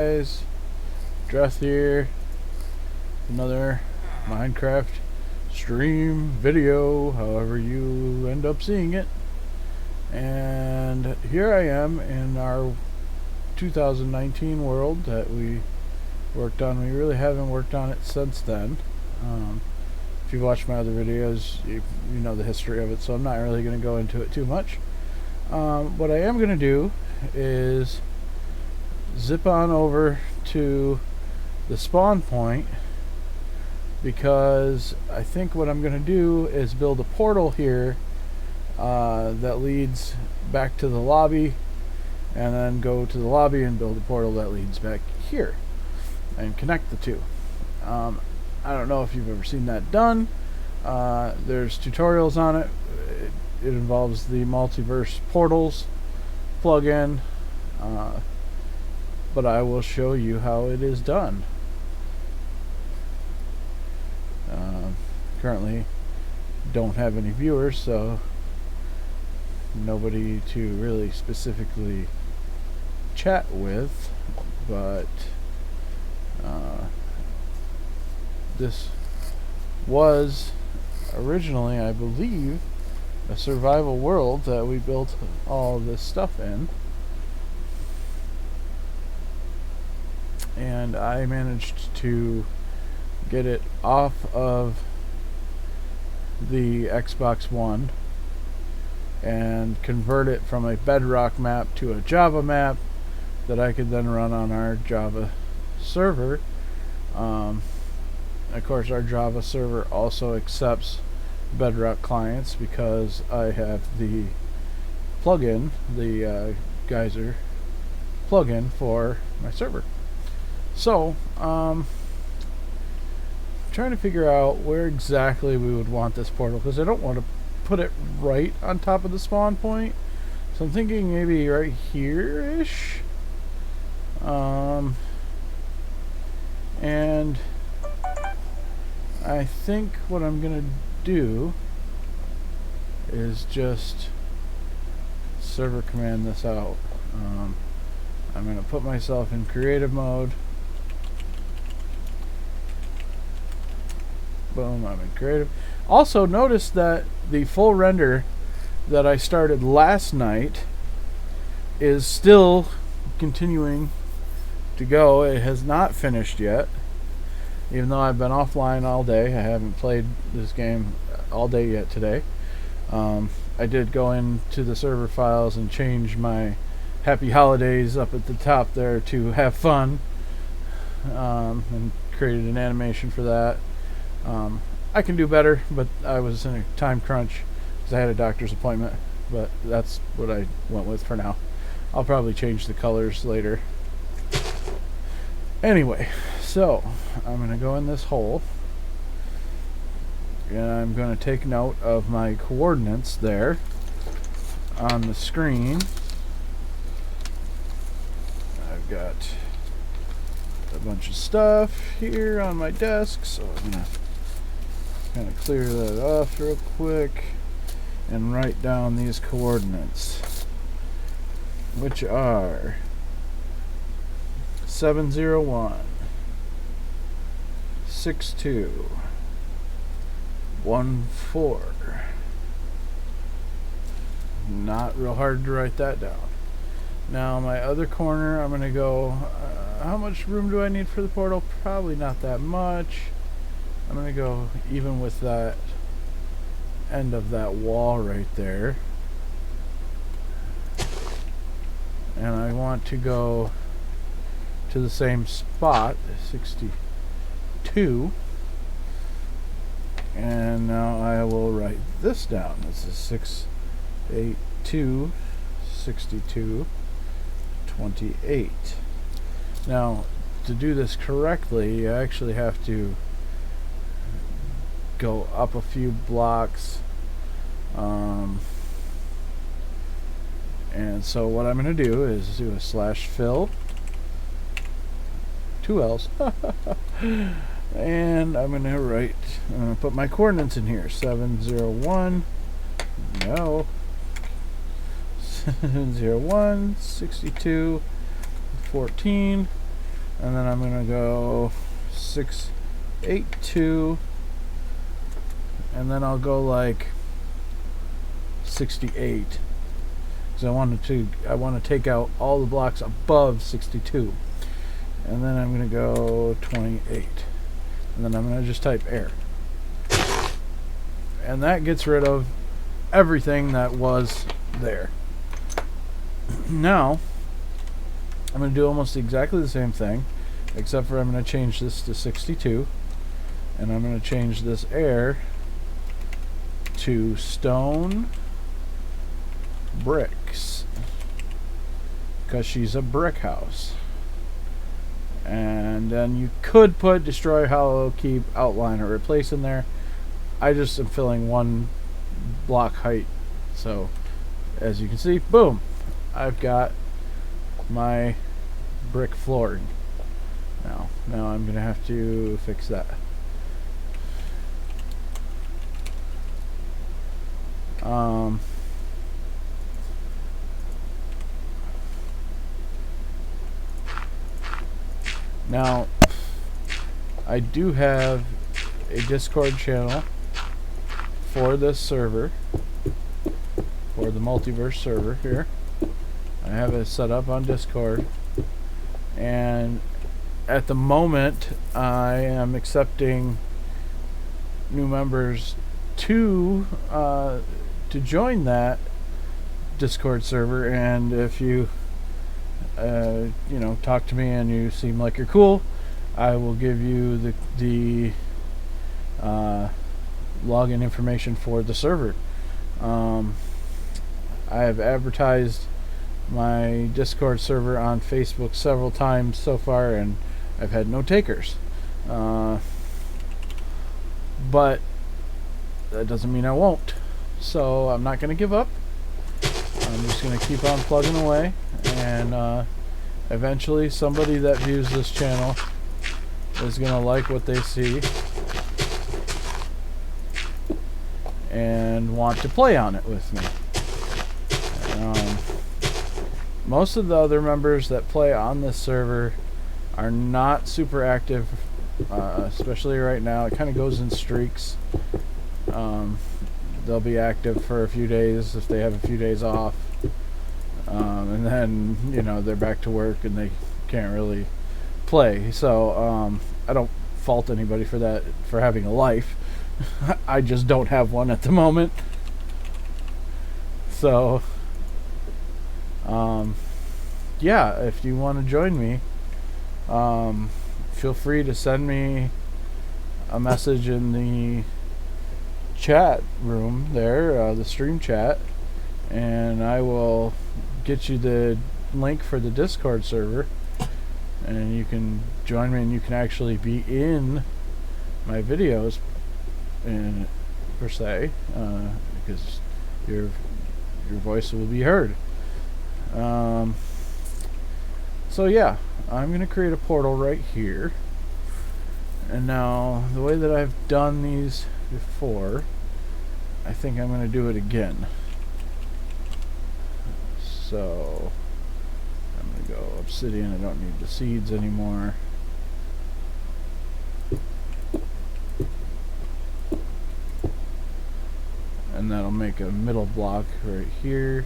Guys, Dreth here. Another Minecraft stream video, however you end up seeing it. And here I am in our 2019 world that we worked on. We really haven't worked on it since then. If you've watched my other videos, you know the history of it, so I'm not really going to go into it too much. What I am going to do is zip on over to the spawn point, because I think what I'm going to do is build a portal here that leads back to the lobby, and then go to the lobby and build a portal that leads back here and connect the two. I don't know if you've ever seen that done. There's tutorials on it. It involves the multiverse portals plugin, but I will show you how it is done. Currently don't have any viewers, so nobody to really specifically chat with, but this was originally, I believe, a survival world that we built all this stuff in. And I managed to get it off of the Xbox One and convert it from a Bedrock map to a Java map that I could then run on our Java server. Of course, our Java server also accepts Bedrock clients because I have the plugin, the Geyser plugin for my server. So, trying to figure out where exactly we would want this portal, because I don't want to put it right on top of the spawn point. So I'm thinking maybe right here-ish. And I think what I'm going to do is just server command this out. I'm going to put myself in creative mode. Boom, I'm in creative. Also, notice that the full render that I started last night is still continuing to go. It has not finished yet, even though I've been offline all day. I haven't played this game all day yet today. I did go into the server files and change my happy holidays up at the top there to have fun, and created an animation for that. I can do better, but I was in a time crunch because I had a doctor's appointment, but that's what I went with for now. I'll probably change the colors later. Anyway, so I'm going to go in this hole, and I'm going to take note of my coordinates there on the screen. I've got a bunch of stuff here on my desk, so I'm going to kind of clear that off real quick and write down these coordinates, which are 701, 62, 14. Not real hard to write that down. Now my other corner, I'm going to go, how much room do I need for the portal? Probably not that much. I'm going to go even with that end of that wall right there. And I want to go to the same spot, 62. And now I will write this down. This is 682, 62, 28. Now, to do this correctly, you actually have to go up a few blocks, and so what I'm going to do is do a /fill, 2 L's, and I'm going to put my coordinates in here. 701, no, 701, 62, 14, and then I'm gonna go 682, and then I'll go like 68, because I want to take out all the blocks above 62, and then I'm gonna go 28, and then I'm gonna just type air, and that gets rid of everything that was there. Now I'm going to do almost exactly the same thing, except for I'm going to change this to 62, and I'm going to change this air to stone bricks, because she's a brick house. And then you could put destroy, hollow, keep, outline, or replace in there. I just am filling one block height, so as you can see, boom, I've got my brick flooring. Now I'm gonna have to fix that. Now I do have a Discord channel for this server, for the multiverse server here. I have it set up on Discord, and at the moment I am accepting new members to join that Discord server. And if you talk to me and you seem like you're cool, I will give you the login information for the server. I have advertised my Discord server on Facebook several times so far, and I've had no takers. But that doesn't mean I won't. So I'm not going to give up. I'm just going to keep on plugging away, and eventually somebody that views this channel is going to like what they see and want to play on it with me. Most of the other members that play on this server are not super active, especially right now. It kind of goes in streaks. They'll be active for a few days if they have a few days off, and then they're back to work and they can't really play. So I don't fault anybody for that, for having a life. I just don't have one at the moment. So yeah, if you want to join me, feel free to send me a message in the chat room there, the stream chat, and I will get you the link for the Discord server, and you can join me, and you can actually be in my videos per se, because your voice will be heard. So yeah, I'm going to create a portal right here. And now, the way that I've done these before, I think I'm going to do it again. So, I'm going to go obsidian. I don't need the seeds anymore. And that'll make a middle block right here.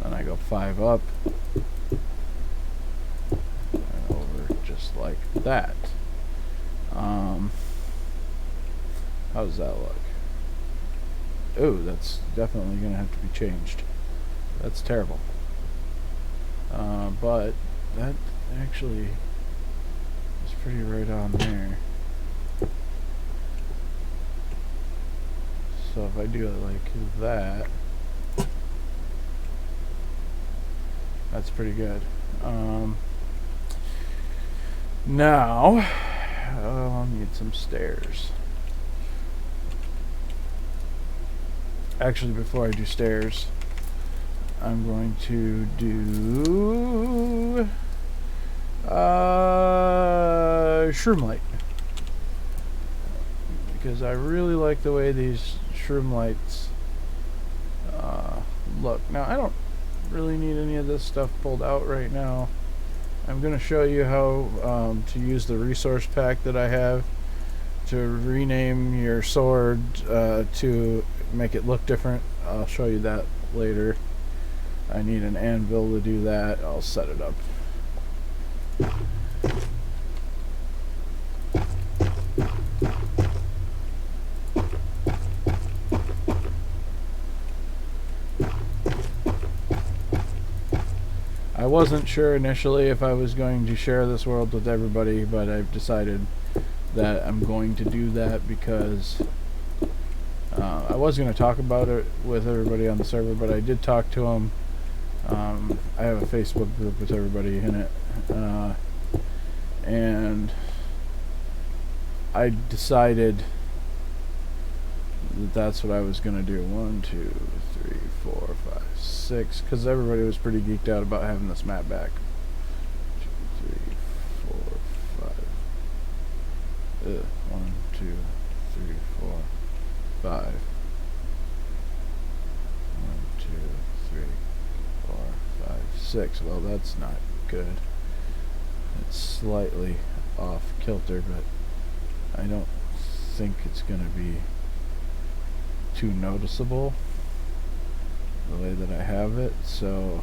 Then I go 5 up and over just like that. How does that look? Oh, that's definitely going to have to be changed. That's terrible. But that actually is pretty right on there. So if I do it like that, that's pretty good. Now I'll need some stairs. Actually, before I do stairs, I'm going to do shroom light, because I really like the way these shroom lights look. Now, I don't really need any of this stuff pulled out right now. I'm going to show you how to use the resource pack that I have to rename your sword to make it look different. I'll show you that later. I need an anvil to do that. I'll set it up. I wasn't sure initially if I was going to share this world with everybody, but I've decided that I'm going to do that because I was going to talk about it with everybody on the server, but I did talk to them. I have a Facebook group with everybody in it, and I decided that that's what I was going to do. 1, 2, 3, 4, 5, 6, because everybody was pretty geeked out about having this map back. 2, 3, 4, 5. 1, 2, 3, 4, 5. 1, 2, 3, 4, 5, 6. Well, that's not good. It's slightly off kilter, but I don't think it's going to be too noticeable the way that I have it, so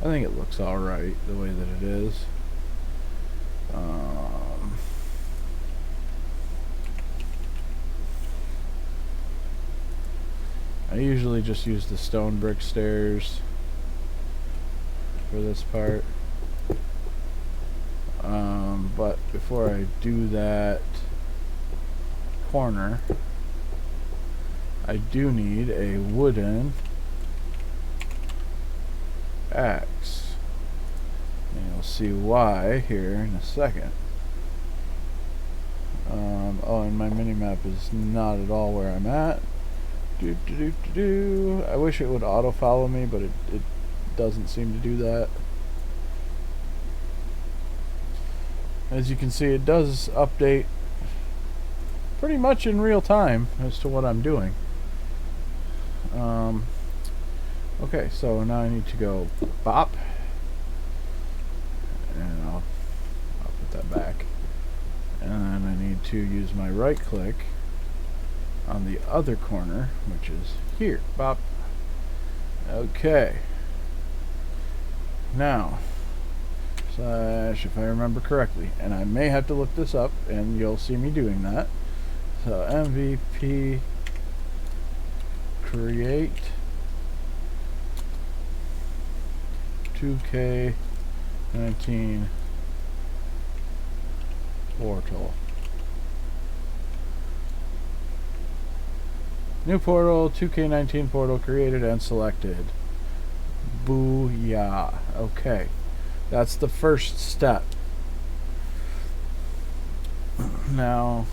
I think it looks alright the way that it is. I usually just use the stone brick stairs for this part, but before I do that corner, I do need a wooden axe, and you'll see why here in a second. Oh, and my mini-map is not at all where I'm at. I wish it would auto-follow me, but it doesn't seem to do that. As you can see, it does update pretty much in real time as to what I'm doing. Okay, so now I need to go bop, and I'll put that back, and then I need to use my right click on the other corner, which is here, bop. Okay, now slash, if I remember correctly, and I may have to look this up and you'll see me doing that, so MVP create 2K19 portal. New portal, 2K19 portal created and selected. Booyah. Okay. That's the first step. Now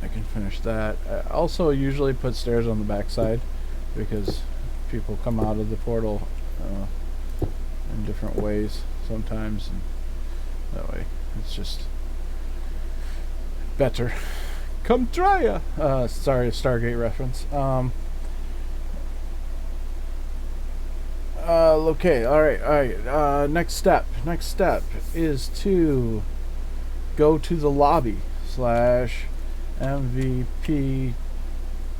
I can finish that. I also usually put stairs on the backside because people come out of the portal in different ways sometimes, and that way it's just better. Come try ya! Sorry, a Stargate reference. Okay, alright. Next step is to go to the lobby / MVP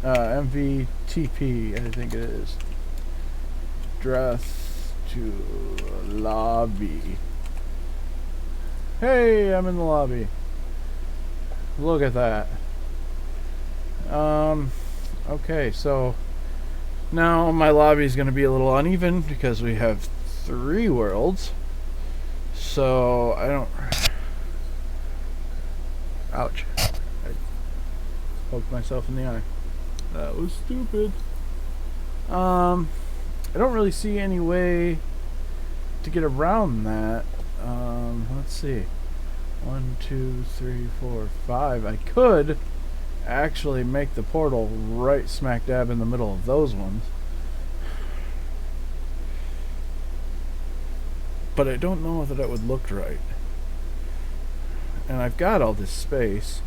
MVTP, I think it is. Dress to lobby. Hey, I'm in the lobby. Look at that. Okay, so now my lobby is going to be a little uneven because we have 3 worlds. So I don't... Ouch. I poked myself in the eye. That was stupid. I don't really see any way to get around that. Let's see. 1, 2, 3, 4, 5. I could actually make the portal right smack dab in the middle of those ones. But I don't know that it would look right. And I've got all this space.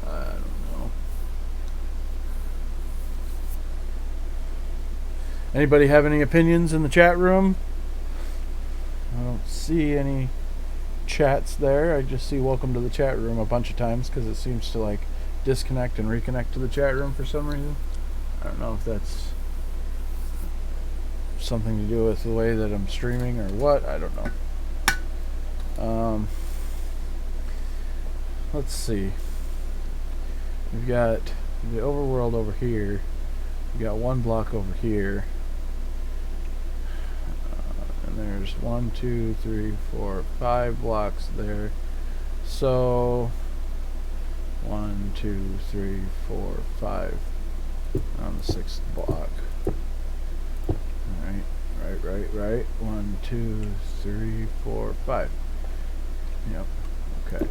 I don't know. Anybody have any opinions in the chat room? I don't see any chats there. I just see welcome to the chat room a bunch of times because it seems to like disconnect and reconnect to the chat room for some reason. I don't know if that's something to do with the way that I'm streaming or what. I don't know. Let's see. We've got the overworld over here. We've got one block over here. And there's 1, 2, 3, 4, 5 blocks there. So 1, 2, 3, 4, 5 on the 6th block. Right. 1, 2, 3, 4, 5. Yep. Okay.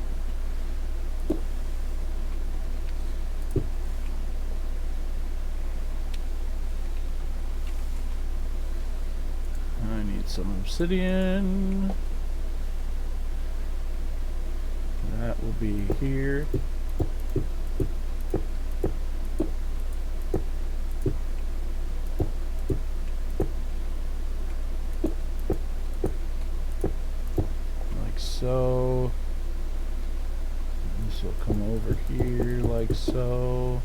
I need some obsidian. That will be here. Like so. This will come over here like so.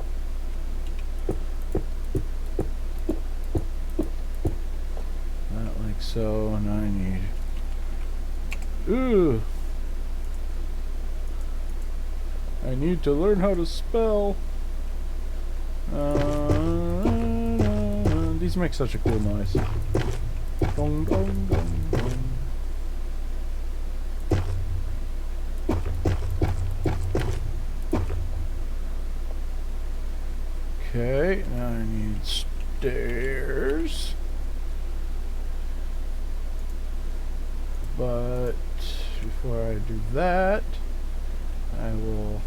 So, and I need... Ooh! I need to learn how to spell. These make such a cool noise. Dong, dong, dong, dong. Okay, now I need stairs. But before I do that, I will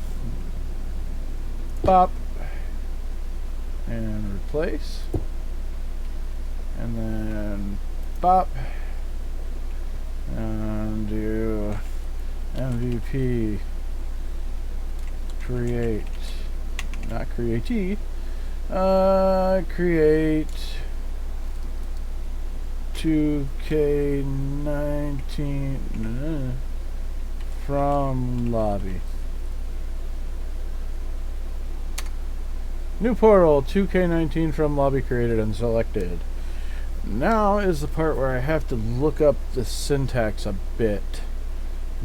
pop and replace, and then pop and do MVP create, not createe, create 2K19 from lobby. New portal, 2K19 from lobby created and selected. Now is the part where I have to look up the syntax a bit,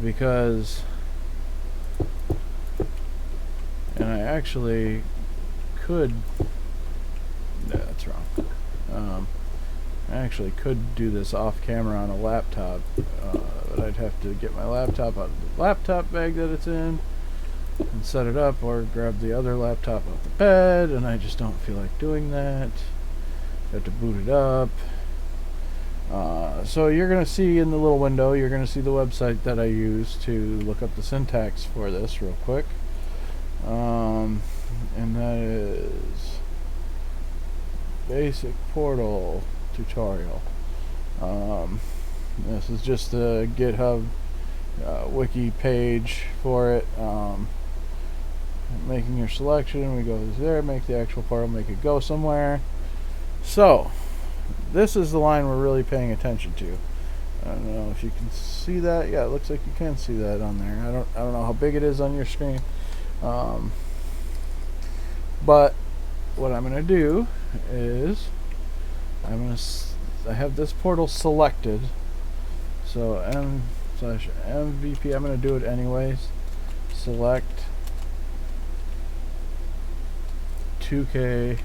because, and I actually could, no, that's wrong. I actually could do this off camera on a laptop, but I'd have to get my laptop out of the laptop bag that it's in and set it up, or grab the other laptop off the bed, and I just don't feel like doing that. I have to boot it up. So you're going to see in the little window, you're going to see the website that I use to look up the syntax for this real quick. And that is Basic Portal Tutorial. This is just the GitHub wiki page for it. Making your selection, we go there, make the actual portal, make it go somewhere. So this is the line we're really paying attention to. I don't know if you can see that. Yeah, it looks like you can see that on there. I don't know how big it is on your screen. But what I'm going to do is I have this portal selected. So M/MVP, I'm going to do it anyways. Select 2K19.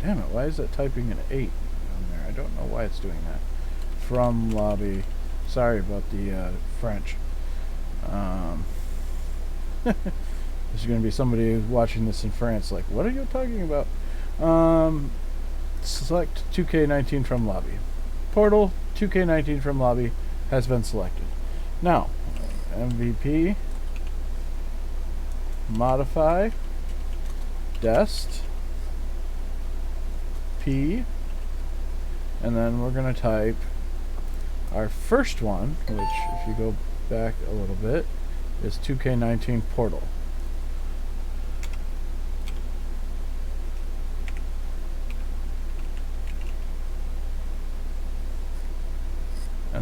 Damn it, why is that typing an 8 on there? I don't know why it's doing that. From lobby. Sorry about the French. There's going to be somebody watching this in France like, what are you talking about? Select 2K19 from lobby. Portal 2K19 from lobby has been selected. Now, MVP, modify, dest, P, and then we're going to type our first one, which if you go back a little bit, is 2K19 portal.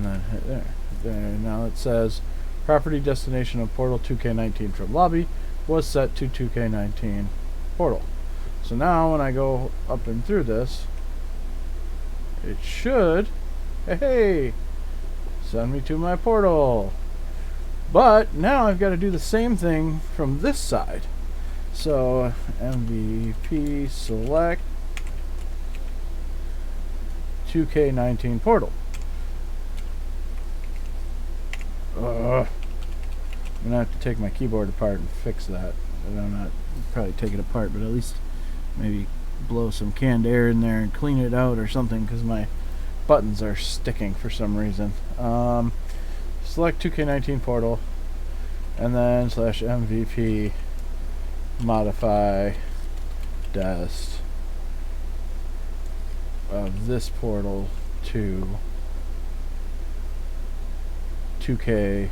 and then hit there. Now it says property destination of portal 2K19 from lobby was set to 2K19 portal. So now when I go up and through this, it should, hey, send me to my portal. But now I've got to do the same thing from this side. So MVP select 2K19 portal. I'm gonna have to take my keyboard apart and fix that. I'm not probably take it apart, but at least maybe blow some canned air in there and clean it out or something, because my buttons are sticking for some reason. Select 2K19 portal, and then /MVP modify dest of this portal to 2K19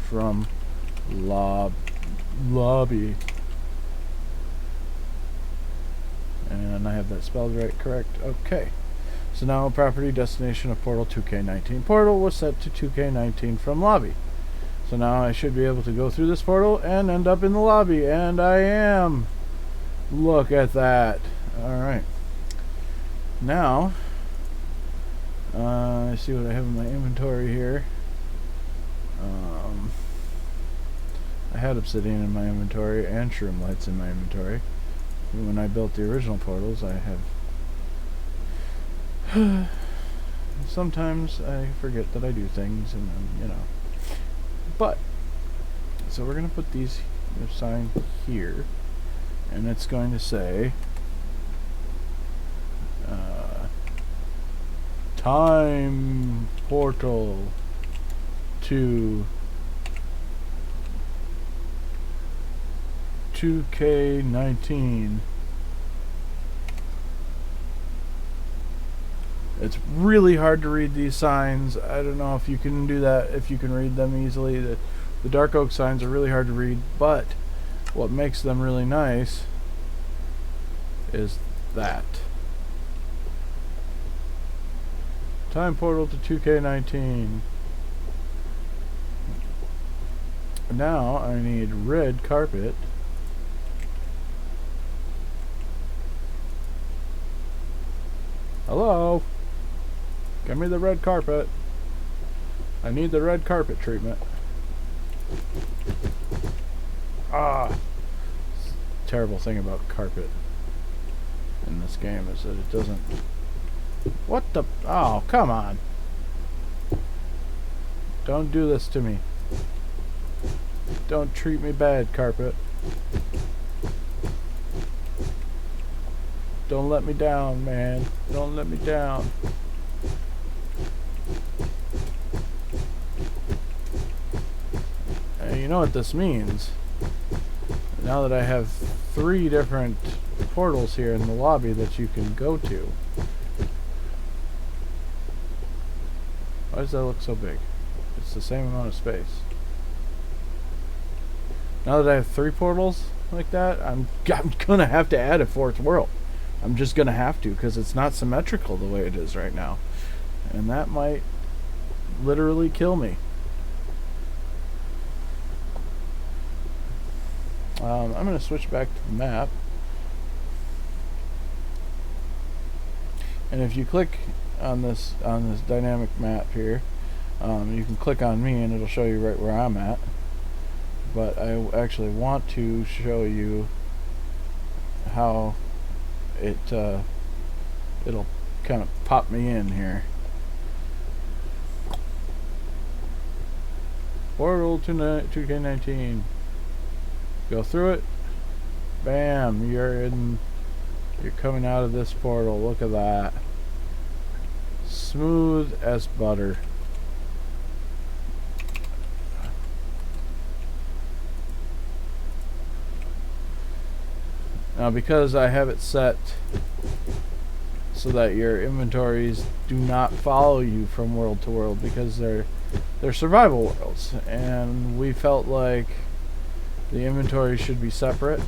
from lobby. And I have that spelled right, correct? Okay. So now property destination of portal 2K19 portal was set to 2K19 from lobby. So now I should be able to go through this portal and end up in the lobby, and I am. Look at that. Alright. Now, I see what I have in my inventory here. I had obsidian in my inventory and shroom lights in my inventory. When I built the original portals, I have... Sometimes I forget that I do things, and then, you know. But, so we're going to put these sign here, and it's going to say time portal to 2K19. It's really hard to read these signs. I don't know if you can do that, if you can read them easily. The dark oak signs are really hard to read, but what makes them really nice is that. Time portal to 2K19. Now I need red carpet. Hello? Give me the red carpet. I need the red carpet treatment. Terrible thing about carpet in this game is that it doesn't... What the... Oh, come on. Don't do this to me. Don't treat me bad, carpet. Don't let me down, man. Don't let me down. And you know what this means? Now that I have 3 different portals here in the lobby that you can go to. Why does that look so big? It's the same amount of space. Now that I have 3 portals like that, I'm gonna have to add a 4th world. I'm just gonna have to, because it's not symmetrical the way it is right now. And that might literally kill me. I'm gonna switch back to the map. And if you click on this dynamic map here, you can click on me and it'll show you right where I'm at. But I actually want to show you how it'll kind of pop me in here. Portal to 2K19. Go through it. Bam! You're coming out of this portal. Look at that. Smooth as butter. Now, because I have it set so that your inventories do not follow you from world to world, because they're survival worlds, and we felt like the inventory should be separate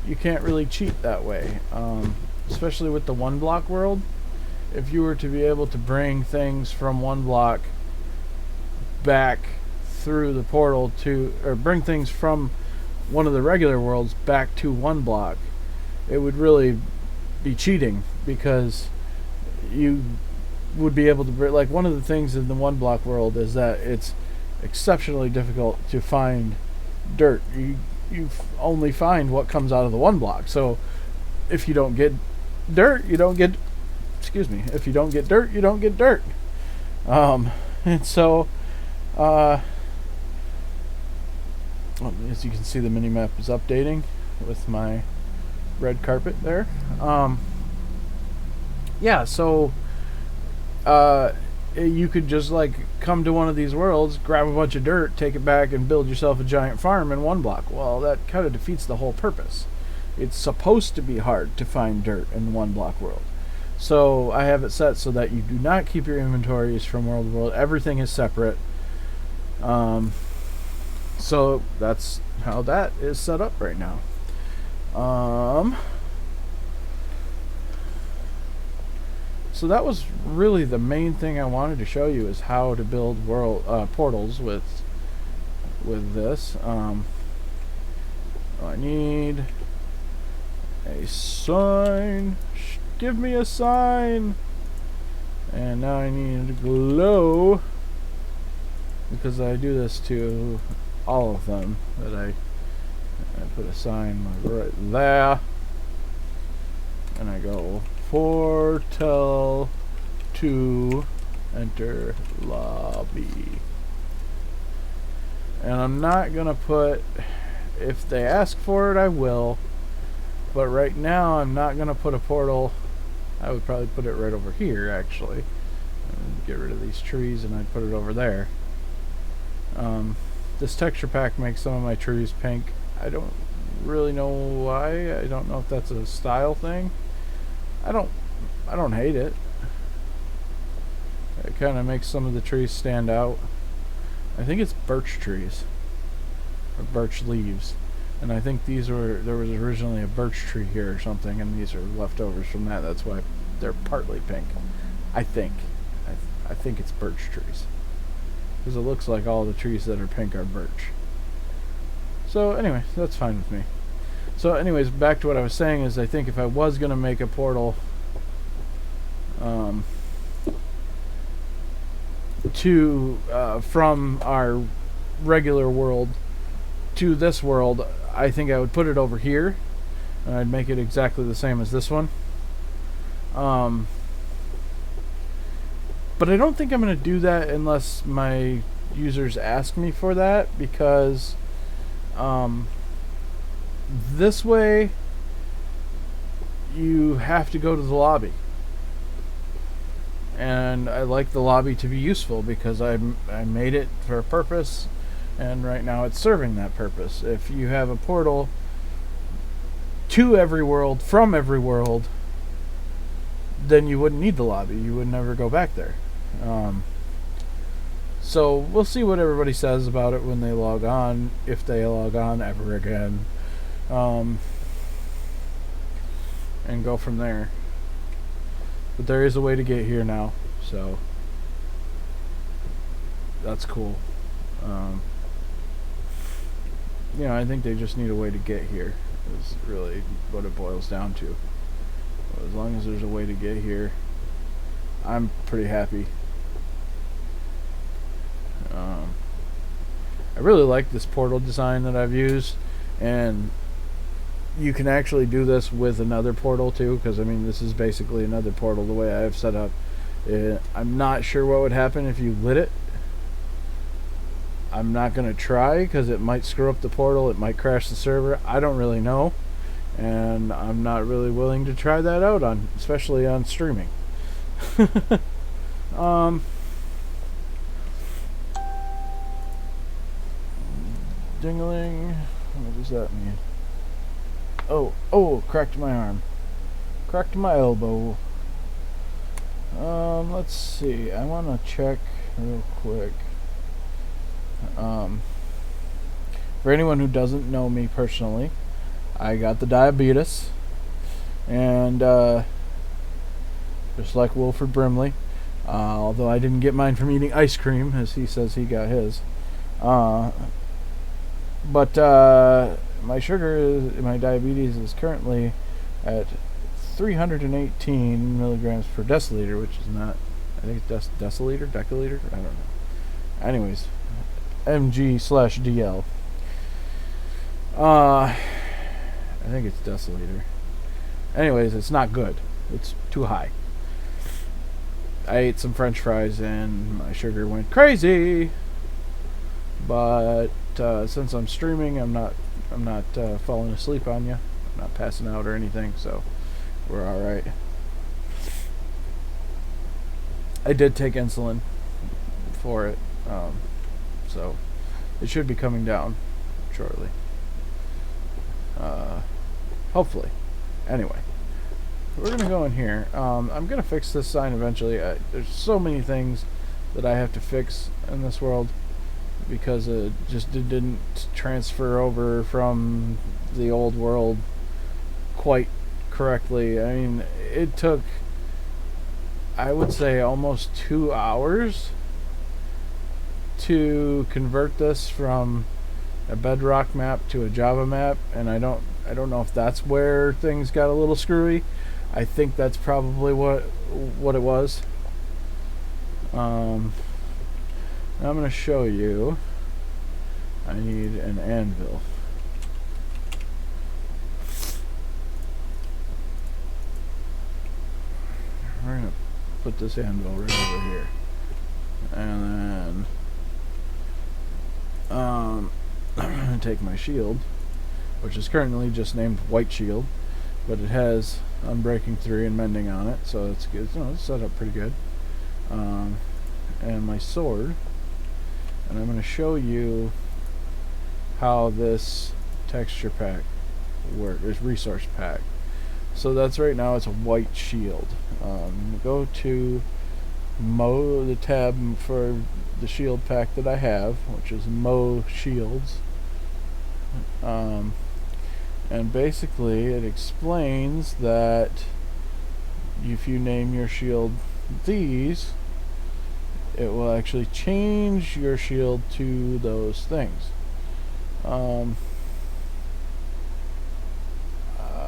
you can't really cheat that way, especially with the one block world. If you were to be able to bring things from one block back through the portal to, or bring things from one of the regular worlds back to one block, it would really be cheating, because you would be able to bring, like, one of the things in the one block world is that it's exceptionally difficult to find dirt. You only find what comes out of the one block. So if you don't get dirt, you don't get, excuse me, if you don't get dirt, you don't get dirt. And so as you can see, the mini map is updating with my red carpet there. Yeah, so you could just, like, come to one of these worlds, grab a bunch of dirt, take it back, and build yourself a giant farm in one block. Well, that kind of defeats the whole purpose. It's supposed to be hard to find dirt in the one block world. So I have it set so that you do not keep your inventories from world to world. Everything is separate. So that's how that is set up right now. So that was really the main thing I wanted to show you, is how to build world portals with this. I need a sign. Give me a sign. And now I need glow, because I do this to all of them. That I put a sign right there, and I go portal to enter lobby. And I'm not gonna put, if they ask for it I will, but right now I'm not gonna put a portal. I would probably put it right over here, actually. Get rid of these trees and I'd put it over there. This texture pack makes some of my trees pink. I don't really know why. I don't know if that's a style thing. I don't hate it. It kind of makes some of the trees stand out. I think it's birch trees, or birch leaves, and I think there was originally a birch tree here or something, and these are leftovers from that. That's why they're partly pink. I think it's birch trees, because it looks like all the trees that are pink are birch. So anyway, that's fine with me. So anyways, back to what I was saying, is I think if I was going to make a portal from our regular world to this world, I think I would put it over here, and I'd make it exactly the same as this one. But I don't think I'm going to do that unless my users ask me for that, because this way you have to go to the lobby, and I like the lobby to be useful because I made it for a purpose, and right now it's serving that purpose. If you have a portal to every world from every world, then you wouldn't need the lobby. You would never go back there. So we'll see what everybody says about it when they log on, if they log on ever again, and go from there. But there is a way to get here now, so that's cool. I think they just need a way to get here, is really what it boils down to. As long as there's a way to get here, I'm pretty happy. I really like this portal design that I've used, and you can actually do this with another portal too, because I mean this is basically another portal the way I have set up. I'm not sure what would happen if you lit it. I'm not going to try, because it might screw up the portal, it might crash the server. I don't really know, and I'm not really willing to try that out, especially on streaming. Dingling. What does that mean? Oh, cracked my arm. Cracked my elbow. Let's see. I want to check real quick. For anyone who doesn't know me personally, I got the diabetes, and just like Wilford Brimley, although I didn't get mine from eating ice cream, as he says he got his. But my diabetes is currently at 318 milligrams per deciliter, which is not, I think it's deciliter, I don't know. Anyways, mg/dl. I think it's deciliter. Anyways, it's not good. It's too high. I ate some French fries and my sugar went crazy. But since I'm streaming, I'm not falling asleep on you. I'm not passing out or anything, so we're all right. I did take insulin for it, so it should be coming down shortly. Hopefully. Anyway, we're gonna go in here. I'm gonna fix this sign eventually. There's so many things that I have to fix in this world because it just didn't transfer over from the old world quite correctly. I mean, it took, I would say, almost 2 hours to convert this from a Bedrock map to a Java map, and I don't know if that's where things got a little screwy. I think that's probably what it was. Now I'm going to show you. I need an anvil. We're going to put this anvil right over here. And then I'm going to take my shield, which is currently just named White Shield, but it has Unbreaking 3 and Mending on it, so it's good. It's set up pretty good. And my sword, and I'm going to show you how this texture pack works, this resource pack. So that's right now, it's a White Shield. Go to the tab for the shield pack that I have, which is Mo Shields. And basically it explains that if you name your shield these, it will actually change your shield to those things.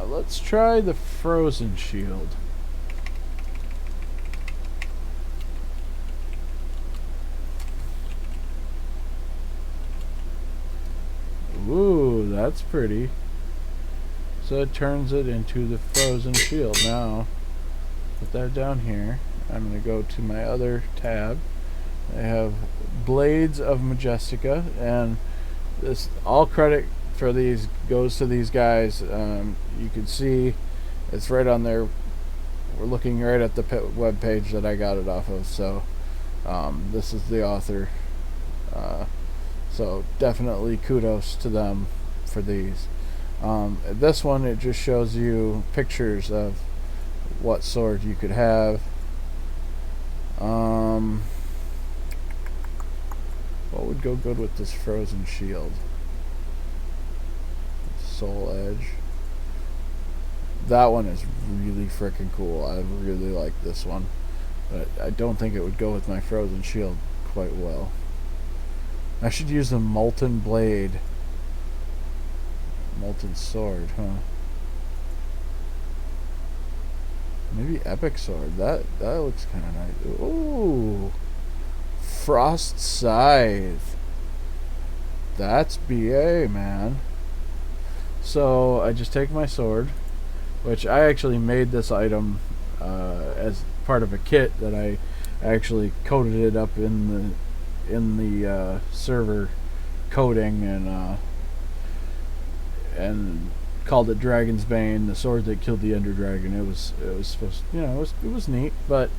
Let's try the frozen shield. Ooh, that's pretty. So it turns it into the frozen shield. Now, put that down here. I'm going to go to my other tab. I have Blades of Majestica, and this, all credit for these goes to these guys. You can see it's right on there. We're looking right at the web page that I got it off of. So this is the author. So definitely kudos to them for these. This one, it just shows you pictures of what sword you could have. What would go good with this frozen shield? Soul Edge. That one is really freaking cool. I really like this one, but I don't think it would go with my frozen shield quite well. I should use a molten blade. Molten sword, huh? Maybe epic sword. That looks kind of nice. Ooh, frost scythe. That's BA, man. So I just take my sword, which I actually made this item as part of a kit that I actually coated it up in the server coding and called it Dragon's Bane, the sword that killed the Ender Dragon. It was supposed, it was neat, but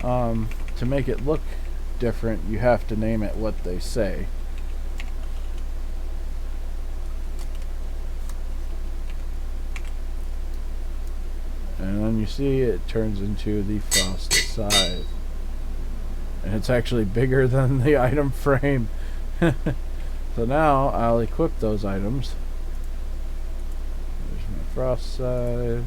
to make it look different, you have to name it what they say. And then you see it turns into the Frost Scythe. And it's actually bigger than the item frame. So now I'll equip those items. There's frost side.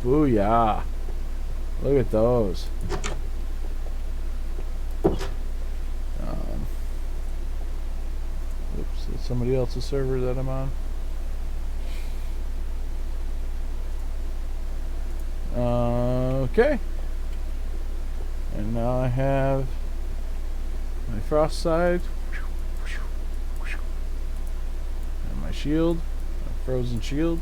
Booyah! Look at those. Oops, it's somebody else's server that I'm on. Okay. And now I have my frost side and my shield, my frozen shield.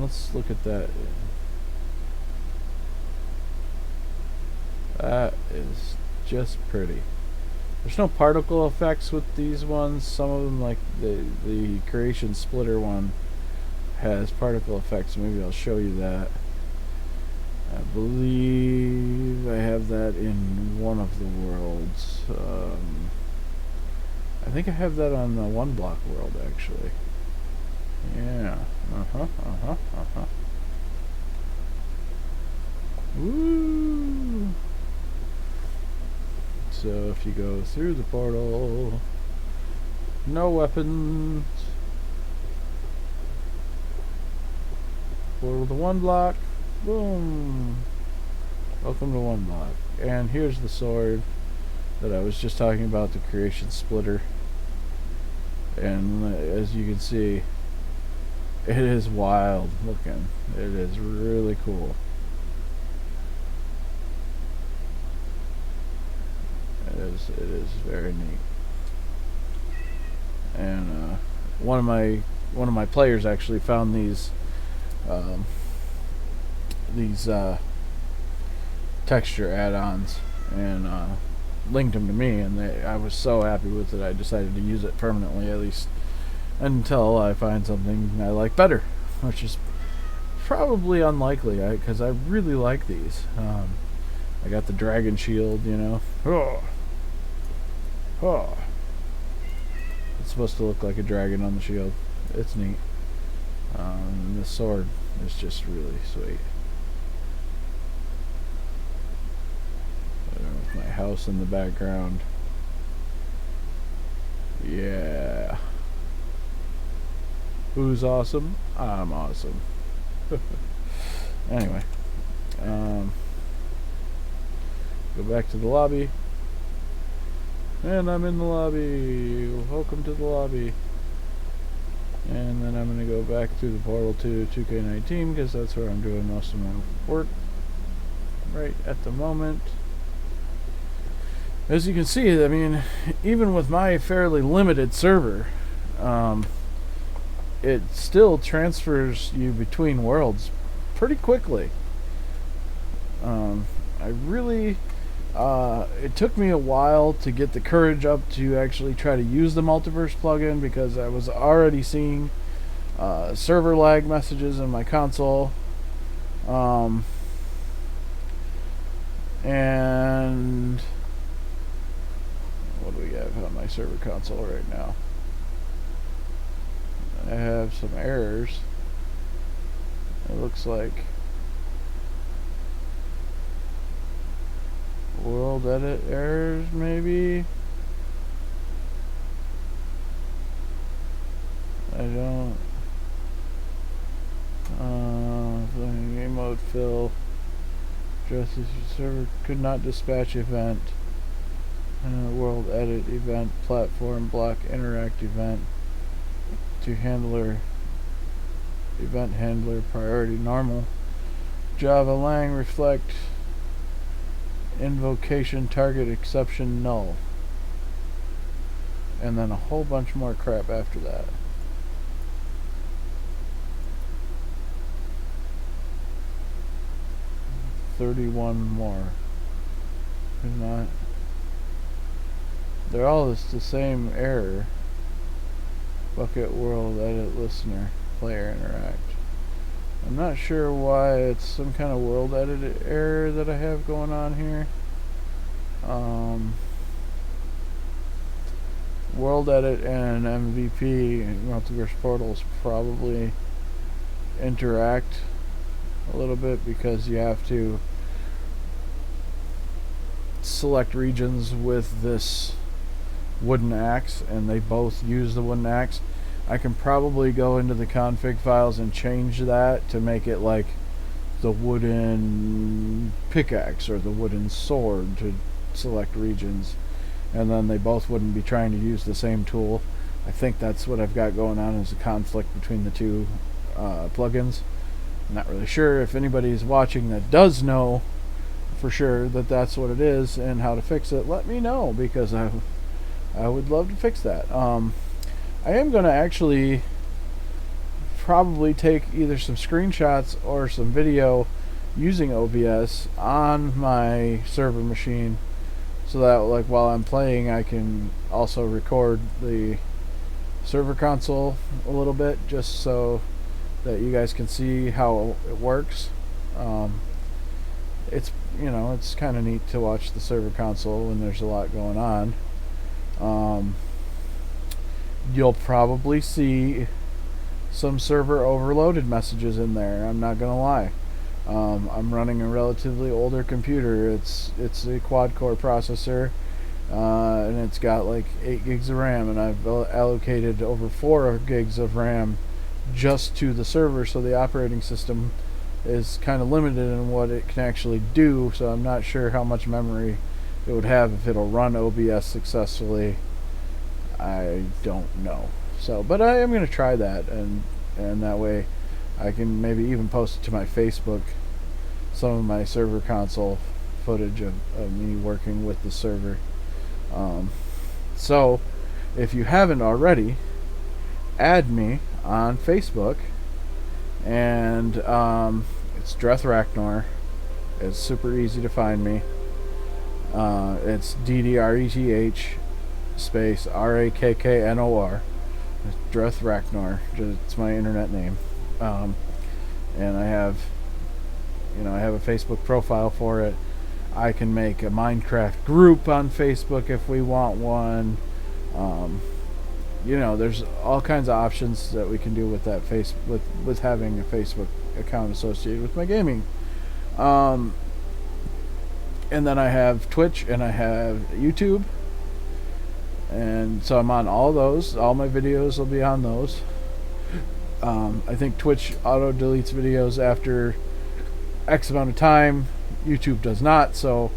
Let's look at that. That is just pretty. There's no particle effects with these ones. Some of them, like the creation splitter one, has particle effects. Maybe I'll show you that. I believe I have that in one of the worlds. I think I have that on the one block world, actually. Yeah. Woo! So if you go through the portal, no weapons. Portal to one block. Boom. Welcome to one block. And here's the sword that I was just talking about, the creation splitter. And as you can see, it is wild looking. It is really cool. It is very neat. And one of my players actually found these texture add-ons and linked them to me, and I was so happy with it I decided to use it permanently, at least until I find something I like better, which is probably unlikely because I really like these. I got the dragon shield, you know. It's supposed to look like a dragon on the shield. It's neat. And the sword is just really sweet. With my house in the background. Yeah. Who's awesome? I'm awesome. Anyway. Go back to the lobby. And I'm in the lobby. Welcome to the lobby. And then I'm going to go back through the portal to 2K19 because that's where I'm doing most of my work right at the moment. As you can see, I mean, even with my fairly limited server, it still transfers you between worlds pretty quickly. I really... it took me a while to get the courage up to actually try to use the multiverse plugin because I was already seeing server lag messages in my console. And what do we have on my server console right now? I have some errors. It looks like world edit errors, maybe. I don't. Game mode fill. Justice server could not dispatch event. World edit event platform block interact event to handler. Event handler priority normal. Java lang reflect. Invocation target exception null. And then a whole bunch more crap after that. $31 more. They're not. They're all just the same error. Bucket world edit listener player interact. I'm not sure why it's some kind of world edit error that I have going on here. World edit and MVP multiverse portals probably interact a little bit because you have to select regions with this wooden axe, and they both use the wooden axe. I can probably go into the config files and change that to make it like the wooden pickaxe or the wooden sword to select regions, and then they both wouldn't be trying to use the same tool. I think that's what I've got going on, is a conflict between the two plugins. I'm not really sure. If anybody's watching that does know for sure that that's what it is and how to fix it, let me know, because I would love to fix that. I am going to actually probably take either some screenshots or some video using OBS on my server machine, so that like while I'm playing I can also record the server console a little bit, just so that you guys can see how it works. It's, you know, it's kind of neat to watch the server console when there's a lot going on. You'll probably see some server overloaded messages in there, I'm not gonna lie. I'm running a relatively older computer. It's a quad-core processor, and it's got like 8 gigs of RAM, and I've allocated over 4 gigs of RAM just to the server, so the operating system is kind of limited in what it can actually do, so I'm not sure how much memory it would have if it'll run OBS successfully. I don't know. So, but I am going to try that, and that way I can maybe even post it to my Facebook, some of my server console footage of me working with the server. So if you haven't already, add me on Facebook, and it's Dreth Racknor. It's super easy to find me. It's DDRETH space RAKKNOR. Dreth Racknor. It's my internet name. And I have a Facebook profile for it. I can make a Minecraft group on Facebook if we want one. There's all kinds of options that we can do with that with having a Facebook account associated with my gaming. And then I have Twitch and I have YouTube. And so I'm on all those. All my videos will be on those. I think Twitch auto deletes videos after X amount of time. YouTube does not. So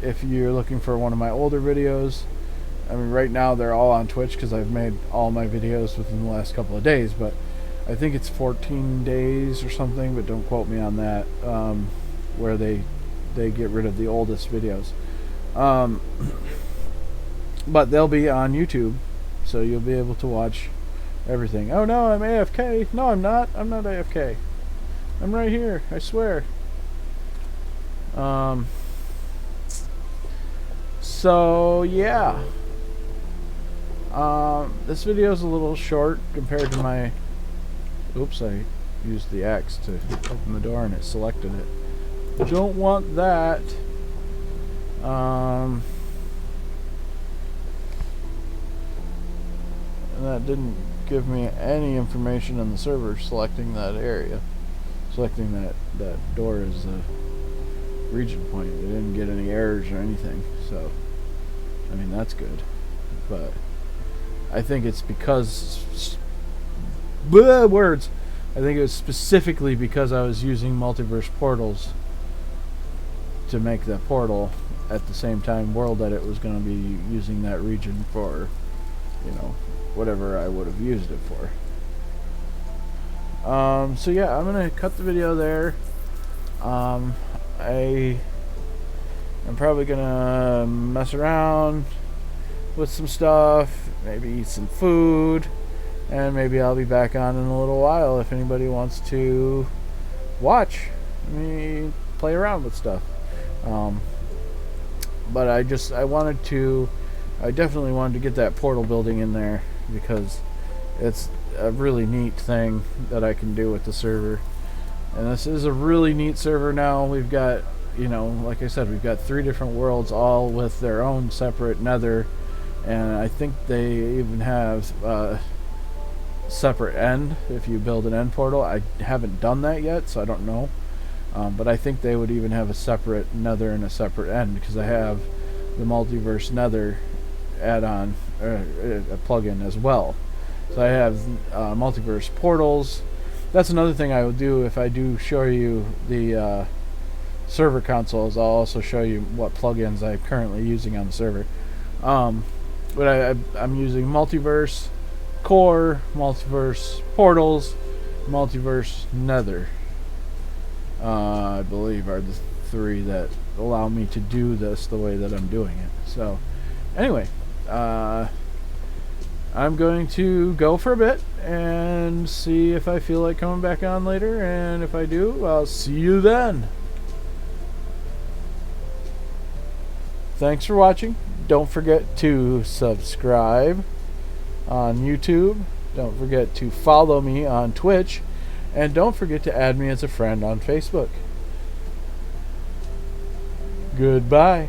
if you're looking for one of my older videos, I mean, right now they're all on Twitch because I've made all my videos within the last couple of days. But I think it's 14 days or something, but don't quote me on that, where they get rid of the oldest videos. But they'll be on YouTube, so you'll be able to watch everything. Oh no, I'm AFK. No, I'm not. I'm not AFK. I'm right here, I swear. So yeah. This video is a little short compared to my... Oops, I used the axe to open the door and it selected it. Don't want that. And that didn't give me any information on the server selecting that area. Selecting that door as a region point. It didn't get any errors or anything, so I mean that's good. But I think it's because words. I think it was specifically because I was using multiverse portals to make the portal at the same time world that it was going to be using that region for, whatever I would have used it for. So yeah, I'm gonna cut the video there. I'm probably gonna mess around with some stuff, maybe eat some food, and maybe I'll be back on in a little while if anybody wants to watch me play around with stuff. But I definitely wanted to get that portal building in there because it's a really neat thing that I can do with the server. And this is a really neat server now. We've got, like I said, we've got 3 different worlds, all with their own separate nether. And I think they even have separate end if you build an end portal. I haven't done that yet, so I don't know. But I think they would even have a separate nether and a separate end, because I have the multiverse nether add-on, a plugin as well. So I have multiverse portals. That's another thing I will do if I do show you the server consoles. I'll also show you what plugins I'm currently using on the server. But I'm using multiverse core, multiverse portals, multiverse nether. I believe are the three that allow me to do this the way that I'm doing it. So anyway, I'm going to go for a bit and see if I feel like coming back on later, and if I do, I'll see you then. Thanks for watching. Don't forget to subscribe on YouTube. Don't forget to follow me on Twitch. And don't forget to add me as a friend on Facebook. Goodbye.